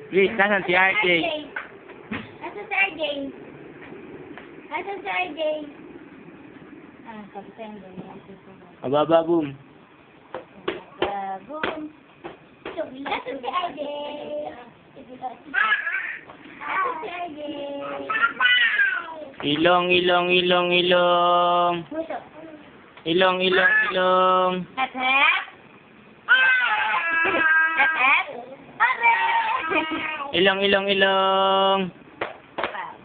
Please, nasan si RJ? Asan si RJ? Asan si RJ? Ah, kapiteng doon. Ababa, boom. Boom. Asan si RJ? Asan si RJ? Ilong, ilong, ilong, ilong. Puso. Ilong, ilong, ilong. Hep-hep. Hep-hep. Are! Ilong, ilong, ilong.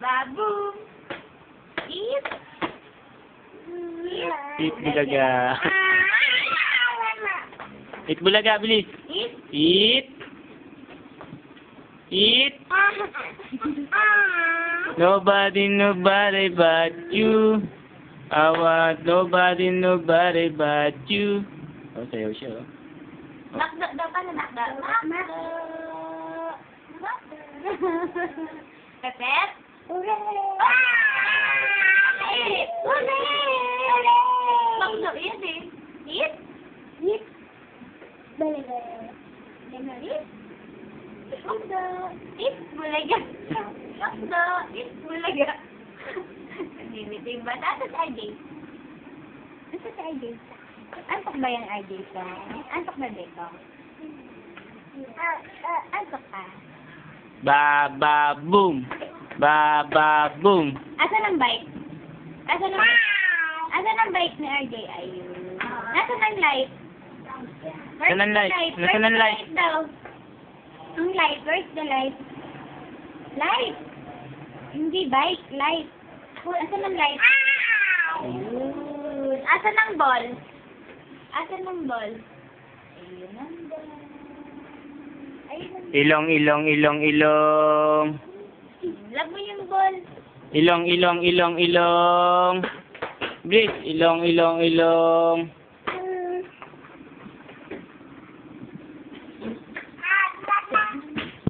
Baboom. Eat. Eat bulaga. Eat bulaga, bilis. Eat. Eat. Eat. Nobody, nobody but you. I want nobody, nobody but you. Oh, sayaw siya, oh. Makdo daw ka na makdo. Makdo. Pepet? Ure! Eat! Ure! Makdo, eat eh. Eat? Eat? Balaga. Eat? Makdo. Eat bulaga. Makdo. Eat bulaga. Ninitig ba? Asa si RJ? Asa si RJ? Antok ba yung RJ ka? Antok ba dito? Antok ka? Ba, ba, boom. Ba, ba, boom. Asan ang bike? Asan ang bike ni RJ? Ayun. Nasaan ang light? Nasaan ang light? Nasaan ang light? Daw. Ang light. Where's the light? Light. Hindi bike. Light. Asan ang light? Ayun. Asan ang ball? Asan ang ball? Ayun ang ball. Ayun ang ball. Ilong, ilong, ilong, ilong. Lag mo yung ball. Ilong, ilong, ilong, ilong. Bilis. Ilong, ilong, ilong.